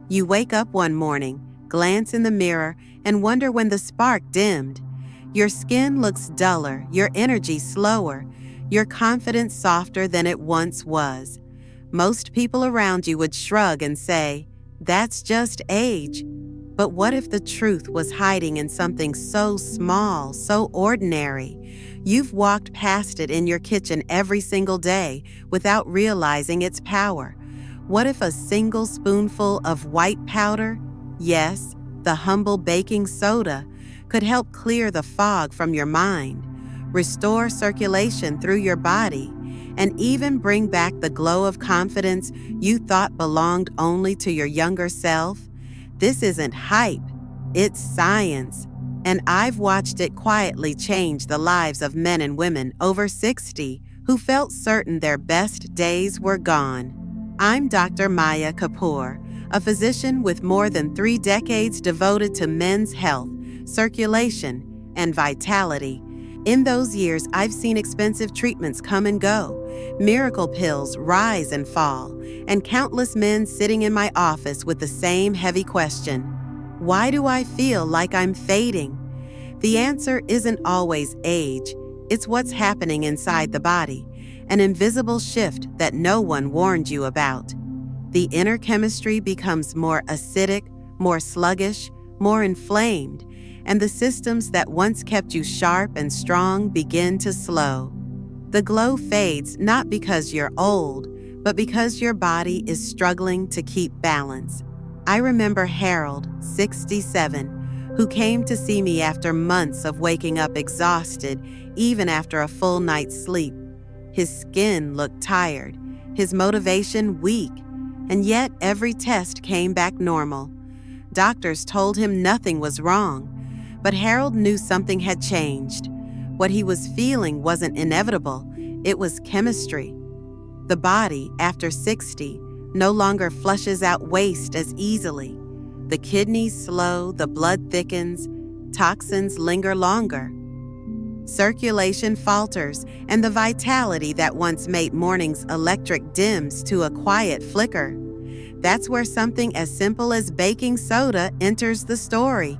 You wake up one morning, glance in the mirror, and wonder when the spark dimmed. Your skin looks duller, your energy slower, your confidence softer than it once was. Most people around you would shrug and say, "That's just age." But what if the truth was hiding in something so small, so ordinary? You've walked past it in your kitchen every single day without realizing its power. What if a single spoonful of white powder, yes, the humble baking soda, could help clear the fog from your mind, restore circulation through your body, and even bring back the glow of confidence you thought belonged only to your younger self? This isn't hype, it's science, and I've watched it quietly change the lives of men and women over 60 who felt certain their best days were gone. I'm Dr. Maya Kapoor, a physician with more than 3 decades devoted to men's health, circulation, and vitality. In those years, I've seen expensive treatments come and go, miracle pills rise and fall, and countless men sitting in my office with the same heavy question: why do I feel like I'm fading? The answer isn't always age, it's what's happening inside the body, an invisible shift that no one warned you about. The inner chemistry becomes more acidic, more sluggish, more inflamed, and the systems that once kept you sharp and strong begin to slow. The glow fades not because you're old, but because your body is struggling to keep balance. I remember Harold, 67, who came to see me after months of waking up exhausted, even after a full night's sleep. His skin looked tired, his motivation weak, and yet every test came back normal. Doctors told him nothing was wrong, but Harold knew something had changed. What he was feeling wasn't inevitable, it was chemistry. The body, after 60, no longer flushes out waste as easily. The kidneys slow, the blood thickens, toxins linger longer. Circulation falters, and the vitality that once made mornings electric dims to a quiet flicker. That's where something as simple as baking soda enters the story.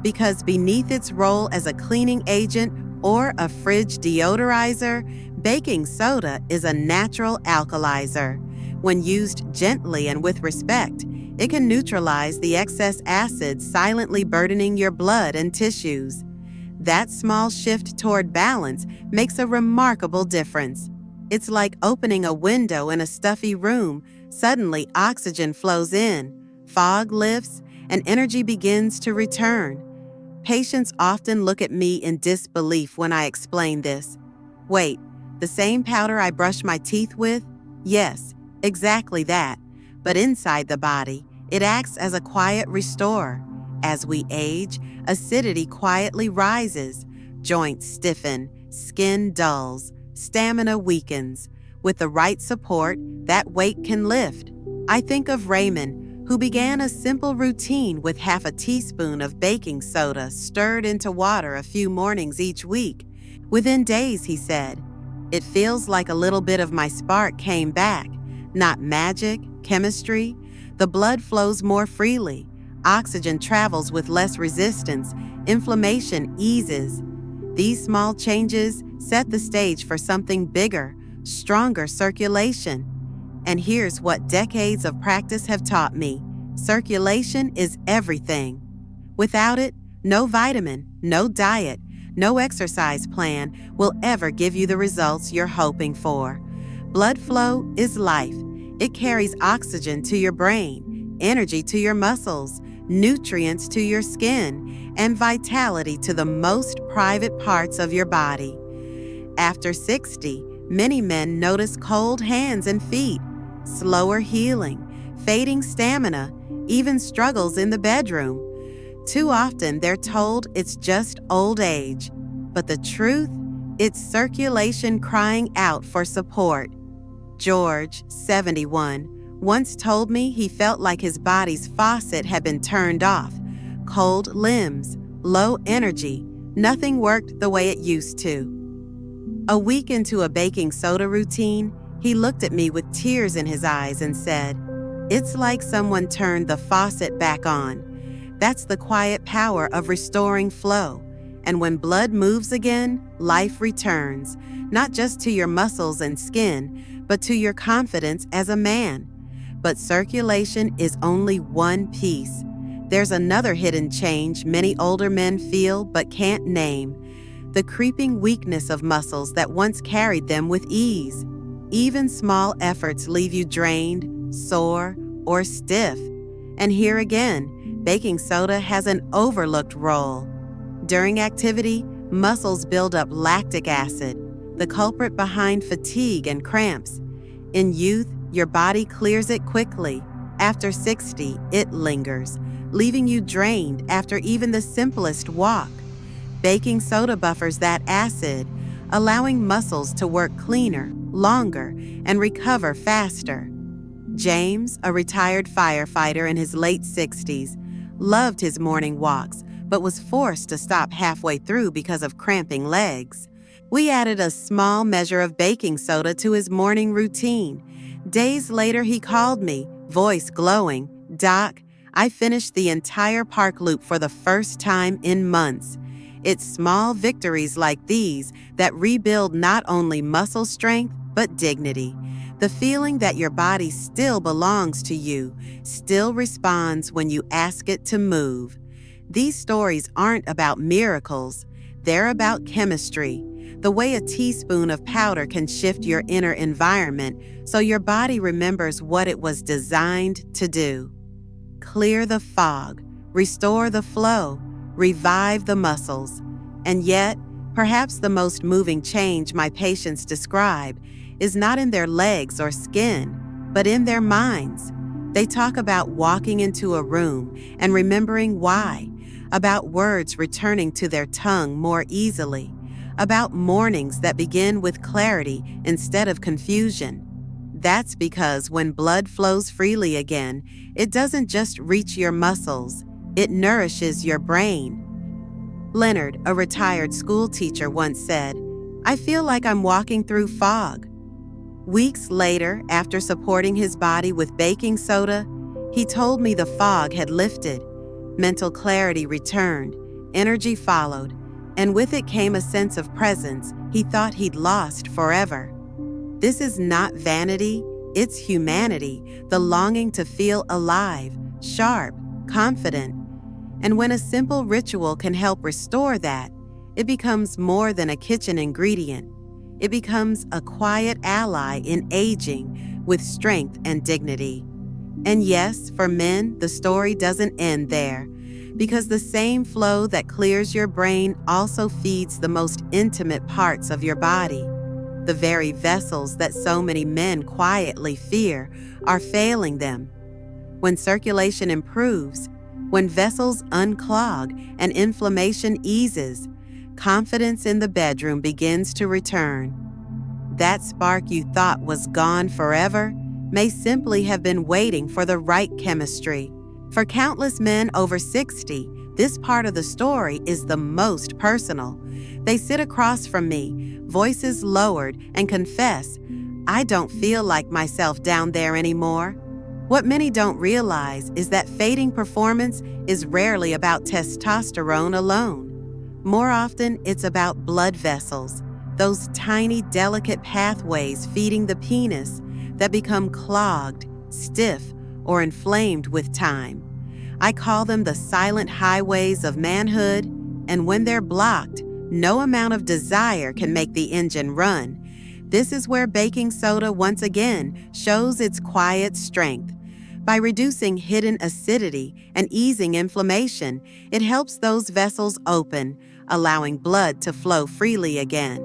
Because beneath its role as a cleaning agent or a fridge deodorizer, baking soda is a natural alkalizer. When used gently and with respect, it can neutralize the excess acids silently burdening your blood and tissues. That small shift toward balance makes a remarkable difference. It's like opening a window in a stuffy room. Suddenly, oxygen flows in, fog lifts, and energy begins to return. Patients often look at me in disbelief when I explain this. Wait, the same powder I brush my teeth with? Yes, exactly that. But inside the body, it acts as a quiet restorer. As we age, acidity quietly rises, joints stiffen, skin dulls, stamina weakens. With the right support, that weight can lift. I think of Raymond, who began a simple routine with half a teaspoon of baking soda stirred into water a few mornings each week. Within days, he said, "It feels like a little bit of my spark came back. Not magic, chemistry. The blood flows more freely. Oxygen travels with less resistance. Inflammation eases." These small changes set the stage for something bigger, stronger circulation. And here's what decades of practice have taught me. Circulation is everything. Without it, no vitamin, no diet, no exercise plan will ever give you the results you're hoping for. Blood flow is life. It carries oxygen to your brain, energy to your muscles, nutrients to your skin, and vitality to the most private parts of your body. After 60, many men notice cold hands and feet, slower healing, fading stamina, even struggles in the bedroom. Too often they're told it's just old age, but the truth, it's circulation crying out for support. George, 71, once told me he felt like his body's faucet had been turned off. Cold limbs, low energy, nothing worked the way it used to. A week into a baking soda routine, he looked at me with tears in his eyes and said, It's like someone turned the faucet back on. That's the quiet power of restoring flow. And when blood moves again, life returns, not just to your muscles and skin, but to your confidence as a man. But circulation is only one piece. There's another hidden change many older men feel but can't name: the creeping weakness of muscles that once carried them with ease. Even small efforts leave you drained, sore, or stiff. And here again, baking soda has an overlooked role. During activity, muscles build up lactic acid, the culprit behind fatigue and cramps. In youth, your body clears it quickly. After 60, it lingers, leaving you drained after even the simplest walk. Baking soda buffers that acid, allowing muscles to work cleaner, longer, and recover faster. James, a retired firefighter in his late 60s, loved his morning walks, but was forced to stop halfway through because of cramping legs. We added a small measure of baking soda to his morning routine. Days later, he called me, voice glowing, "Doc, I finished the entire park loop for the first time in months." It's small victories like these that rebuild not only muscle strength, but dignity. The feeling that your body still belongs to you, still responds when you ask it to move. These stories aren't about miracles, they're about chemistry. The way a teaspoon of powder can shift your inner environment so your body remembers what it was designed to do. Clear the fog, restore the flow, revive the muscles. And yet, perhaps the most moving change my patients describe is not in their legs or skin, but in their minds. They talk about walking into a room and remembering why, about words returning to their tongue more easily, about mornings that begin with clarity instead of confusion. That's because when blood flows freely again, it doesn't just reach your muscles, it nourishes your brain. Leonard, a retired school teacher, once said, "I feel like I'm walking through fog." Weeks later, after supporting his body with baking soda, he told me the fog had lifted. Mental clarity returned, energy followed, and with it came a sense of presence he thought he'd lost forever. This is not vanity, it's humanity, the longing to feel alive, sharp, confident. And when a simple ritual can help restore that, it becomes more than a kitchen ingredient. It becomes a quiet ally in aging with strength and dignity. And yes, for men, the story doesn't end there, because the same flow that clears your brain also feeds the most intimate parts of your body. The very vessels that so many men quietly fear are failing them. When circulation improves, when vessels unclog and inflammation eases, confidence in the bedroom begins to return. That spark you thought was gone forever may simply have been waiting for the right chemistry. For countless men over 60, this part of the story is the most personal. They sit across from me, voices lowered, and confess, "I don't feel like myself down there anymore." What many don't realize is that fading performance is rarely about testosterone alone. More often, it's about blood vessels, those tiny, delicate pathways feeding the penis that become clogged, stiff, or inflamed with time. I call them the silent highways of manhood, and when they're blocked, no amount of desire can make the engine run. This is where baking soda once again shows its quiet strength. By reducing hidden acidity and easing inflammation, it helps those vessels open, allowing blood to flow freely again.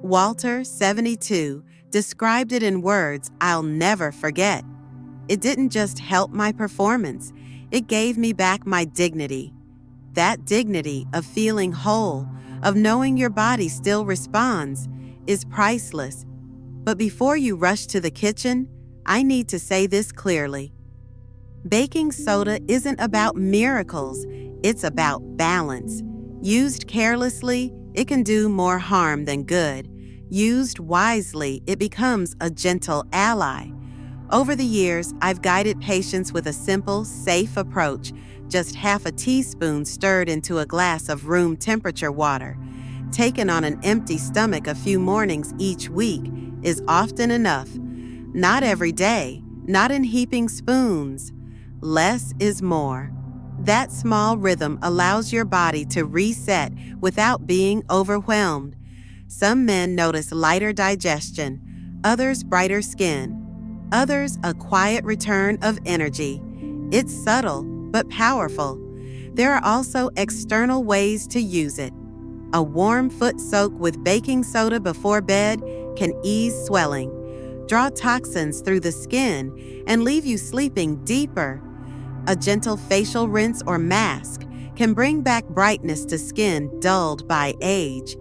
Walter, 72, described it in words I'll never forget. "It didn't just help my performance, it gave me back my dignity. That dignity of feeling whole, of knowing your body still responds, is priceless. But before you rush to the kitchen, I need to say this clearly. Baking soda isn't about miracles, it's about balance. Used carelessly, it can do more harm than good. Used wisely, it becomes a gentle ally. Over the years, I've guided patients with a simple, safe approach, just half a teaspoon stirred into a glass of room temperature water. Taken on an empty stomach a few mornings each week is often enough. Not every day, not in heaping spoons. Less is more. That small rhythm allows your body to reset without being overwhelmed. Some men notice lighter digestion, others brighter skin, others a quiet return of energy. It's subtle but powerful. There are also external ways to use it. A warm foot soak with baking soda before bed can ease swelling, draw toxins through the skin, and leave you sleeping deeper. A gentle facial rinse or mask can bring back brightness to skin dulled by age.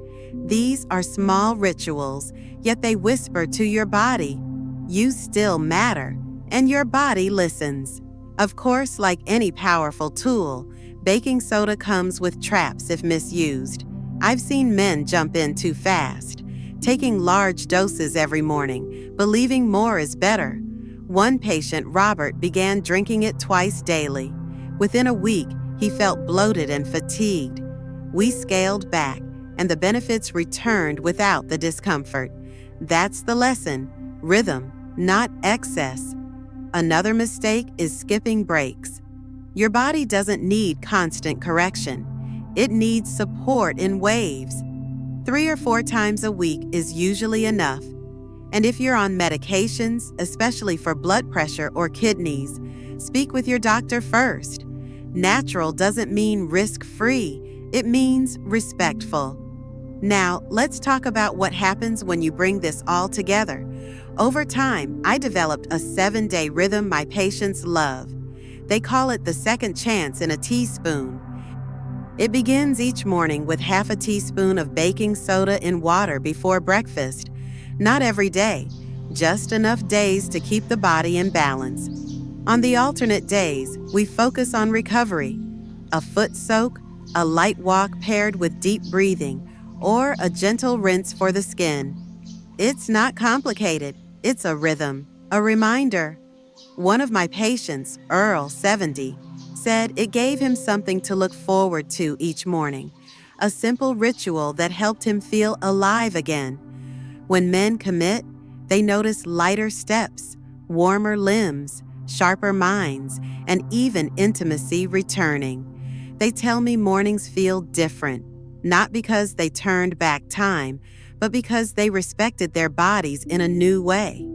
These are small rituals, yet they whisper to your body, "You still matter," and your body listens. Of course, like any powerful tool, baking soda comes with traps if misused. I've seen men jump in too fast, taking large doses every morning, believing more is better. One patient, Robert, began drinking it twice daily. Within a week, he felt bloated and fatigued. We scaled back, and the benefits returned without the discomfort. That's the lesson: rhythm, not excess. Another mistake is skipping breaks. Your body doesn't need constant correction. It needs support in waves. 3 or 4 times a week is usually enough. And if you're on medications, especially for blood pressure or kidneys, speak with your doctor first. Natural doesn't mean risk-free. It means respectful. Now, let's talk about what happens when you bring this all together. Over time, I developed a 7-day rhythm my patients love. They call it the second chance in a teaspoon. It begins each morning with half a teaspoon of baking soda in water before breakfast. Not every day, just enough days to keep the body in balance. On the alternate days, we focus on recovery. A foot soak, a light walk paired with deep breathing, or a gentle rinse for the skin. It's not complicated. It's a rhythm, a reminder. One of my patients, Earl, 70, said it gave him something to look forward to each morning, a simple ritual that helped him feel alive again. When men commit, they notice lighter steps, warmer limbs, sharper minds, and even intimacy returning. They tell me mornings feel different, not because they turned back time, but because they respected their bodies in a new way.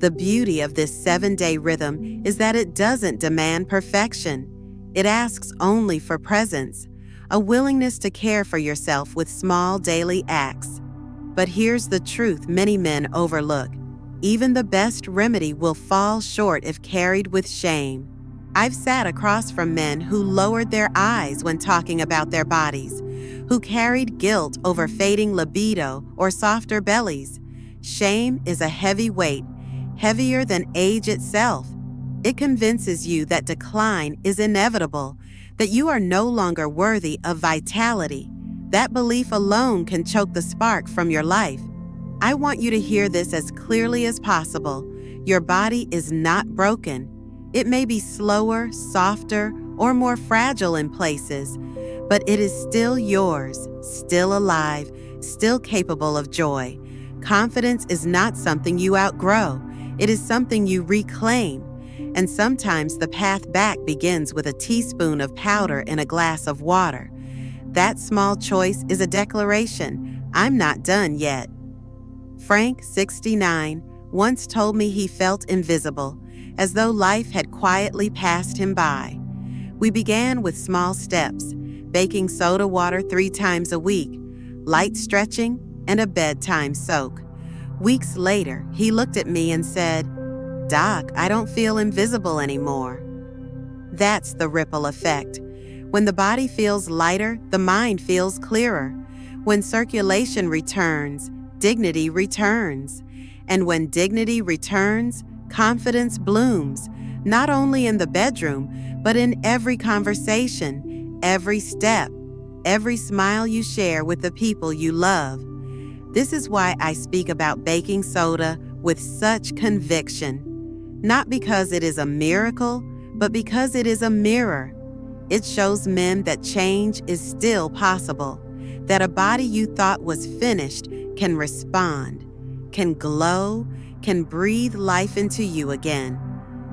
The beauty of this 7-day rhythm is that it doesn't demand perfection. It asks only for presence, a willingness to care for yourself with small daily acts. But here's the truth many men overlook. Even the best remedy will fall short if carried with shame. I've sat across from men who lowered their eyes when talking about their bodies, who carried guilt over fading libido or softer bellies. Shame is a heavy weight, heavier than age itself. It convinces you that decline is inevitable, that you are no longer worthy of vitality. That belief alone can choke the spark from your life. I want you to hear this as clearly as possible. Your body is not broken. It may be slower, softer, or more fragile in places, but it is still yours, still alive, still capable of joy. Confidence is not something you outgrow. It is something you reclaim. And sometimes the path back begins with a teaspoon of powder in a glass of water. That small choice is a declaration: I'm not done yet. Frank, 69, once told me he felt invisible, as though life had quietly passed him by. We began with small steps: baking soda water 3 times a week, light stretching, and a bedtime soak. Weeks later, he looked at me and said, "Doc, I don't feel invisible anymore." That's the ripple effect. When the body feels lighter, the mind feels clearer. When circulation returns, dignity returns. And when dignity returns, confidence blooms, not only in the bedroom, but in every conversation, every step, every smile you share with the people you love. This is why I speak about baking soda with such conviction. Not because it is a miracle, but because it is a mirror. It shows men that change is still possible, that a body you thought was finished can respond, can glow, can breathe life into you again.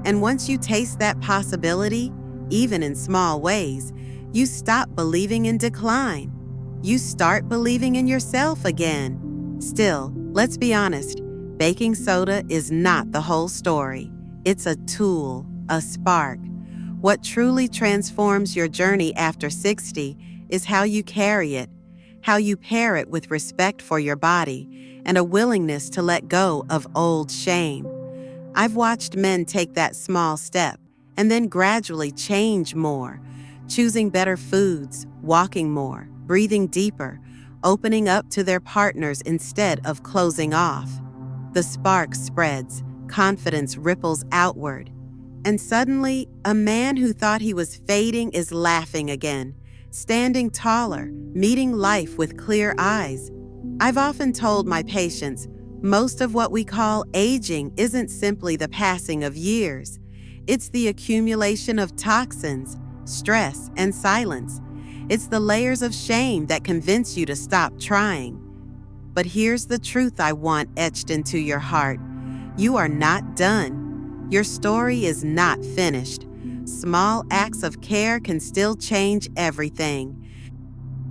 And once you taste that possibility, even in small ways, you stop believing in decline. You start believing in yourself again. Still, let's be honest, baking soda is not the whole story. It's a tool, a spark. What truly transforms your journey after 60 is how you carry it, how you pair it with respect for your body and a willingness to let go of old shame. I've watched men take that small step and then gradually change more, choosing better foods, walking more, breathing deeper, opening up to their partners instead of closing off. The spark spreads, confidence ripples outward, and suddenly, a man who thought he was fading is laughing again, standing taller, meeting life with clear eyes. I've often told my patients, most of what we call aging isn't simply the passing of years. It's the accumulation of toxins, stress, and silence. It's the layers of shame that convince you to stop trying. But here's the truth I want etched into your heart. You are not done. Your story is not finished. Small acts of care can still change everything.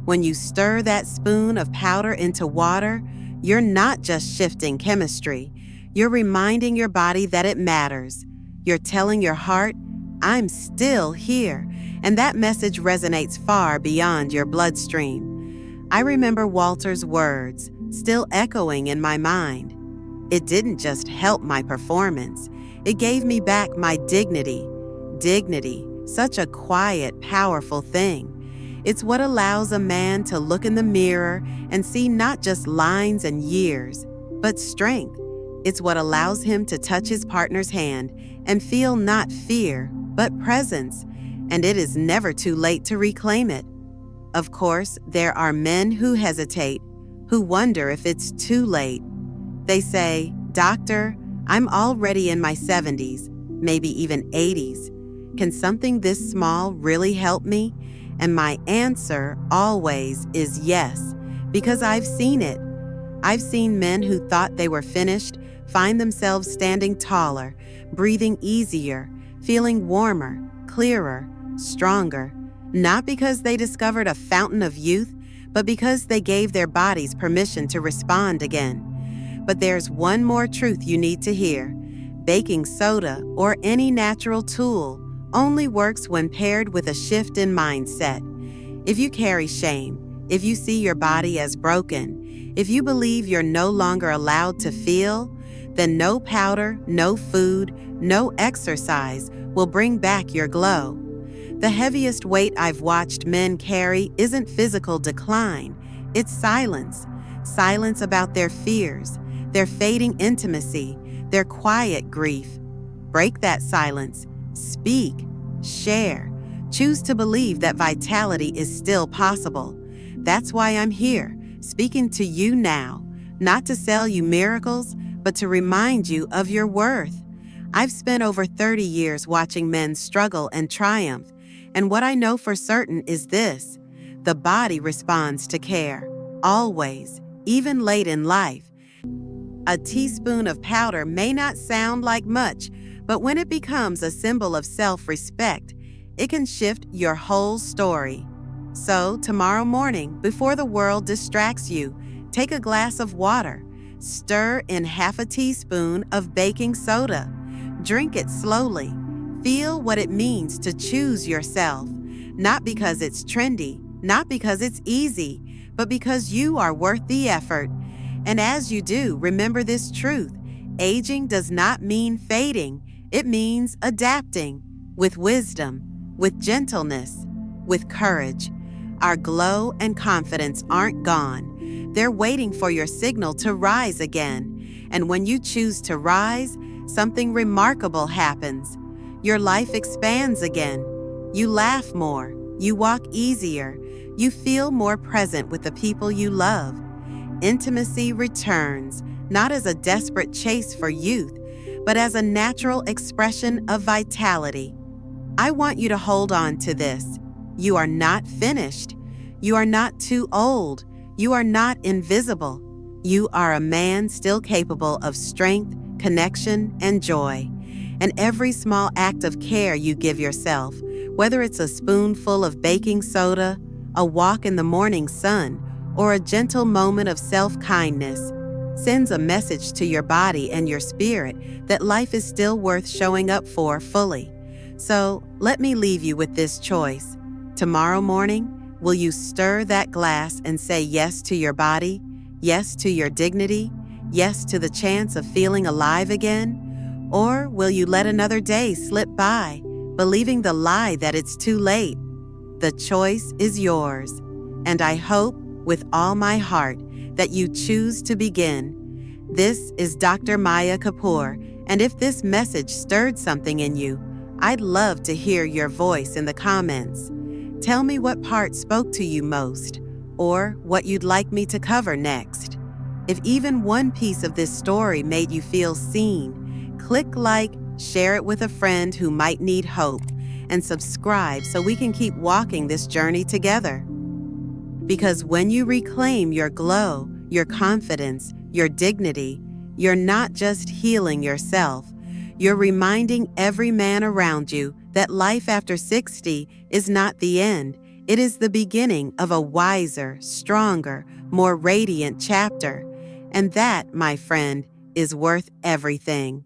When you stir that spoon of powder into water, you're not just shifting chemistry. You're reminding your body that it matters. You're telling your heart, I'm still here, and that message resonates far beyond your bloodstream. I remember Walter's words, still echoing in my mind. It didn't just help my performance. It gave me back my dignity. Dignity, such a quiet, powerful thing. It's what allows a man to look in the mirror and see not just lines and years, but strength. It's what allows him to touch his partner's hand and feel not fear, but presence. And it is never too late to reclaim it. Of course, there are men who hesitate, who wonder if it's too late. They say, Doctor, I'm already in my 70s, maybe even 80s. Can something this small really help me? And my answer always is yes, because I've seen it. I've seen men who thought they were finished find themselves standing taller, breathing easier, feeling warmer, clearer, stronger, not because they discovered a fountain of youth, but because they gave their bodies permission to respond again. But there's one more truth you need to hear. Baking soda, or any natural tool, only works when paired with a shift in mindset. If you carry shame, if you see your body as broken, if you believe you're no longer allowed to feel, then no powder, no food, no exercise will bring back your glow. The heaviest weight I've watched men carry isn't physical decline, it's silence. Silence about their fears, their fading intimacy, their quiet grief. Break that silence. Speak, share, choose to believe that vitality is still possible. That's why I'm here, speaking to you now, not to sell you miracles, but to remind you of your worth. I've spent over 30 years watching men struggle and triumph, and what I know for certain is this: the body responds to care, always, even late in life. A teaspoon of powder may not sound like much, but when it becomes a symbol of self-respect, it can shift your whole story. So, tomorrow morning, before the world distracts you, take a glass of water, stir in half a teaspoon of baking soda, drink it slowly, feel what it means to choose yourself, not because it's trendy, not because it's easy, but because you are worth the effort. And as you do, remember this truth: aging does not mean fading. It means adapting, with wisdom, with gentleness, with courage. Our glow and confidence aren't gone. They're waiting for your signal to rise again. And when you choose to rise, something remarkable happens. Your life expands again. You laugh more. You walk easier. You feel more present with the people you love. Intimacy returns, not as a desperate chase for youth, but as a natural expression of vitality. I want you to hold on to this. You are not finished. You are not too old. You are not invisible. You are a man still capable of strength, connection, and joy. And every small act of care you give yourself, whether it's a spoonful of baking soda, a walk in the morning sun, or a gentle moment of self-kindness, sends a message to your body and your spirit that life is still worth showing up for fully. So let me leave you with this choice. Tomorrow morning, will you stir that glass and say yes to your body, yes to your dignity, yes to the chance of feeling alive again? Or will you let another day slip by, believing the lie that it's too late? The choice is yours, and I hope with all my heart that you choose to begin. This is Dr. Maya Kapoor, and if this message stirred something in you, I'd love to hear your voice in the comments. Tell me what part spoke to you most, or what you'd like me to cover next. If even one piece of this story made you feel seen, click like, share it with a friend who might need hope, and subscribe so we can keep walking this journey together. Because when you reclaim your glow, your confidence, your dignity, you're not just healing yourself, you're reminding every man around you that life after 60 is not the end. It is the beginning of a wiser, stronger, more radiant chapter. And that, my friend, is worth everything.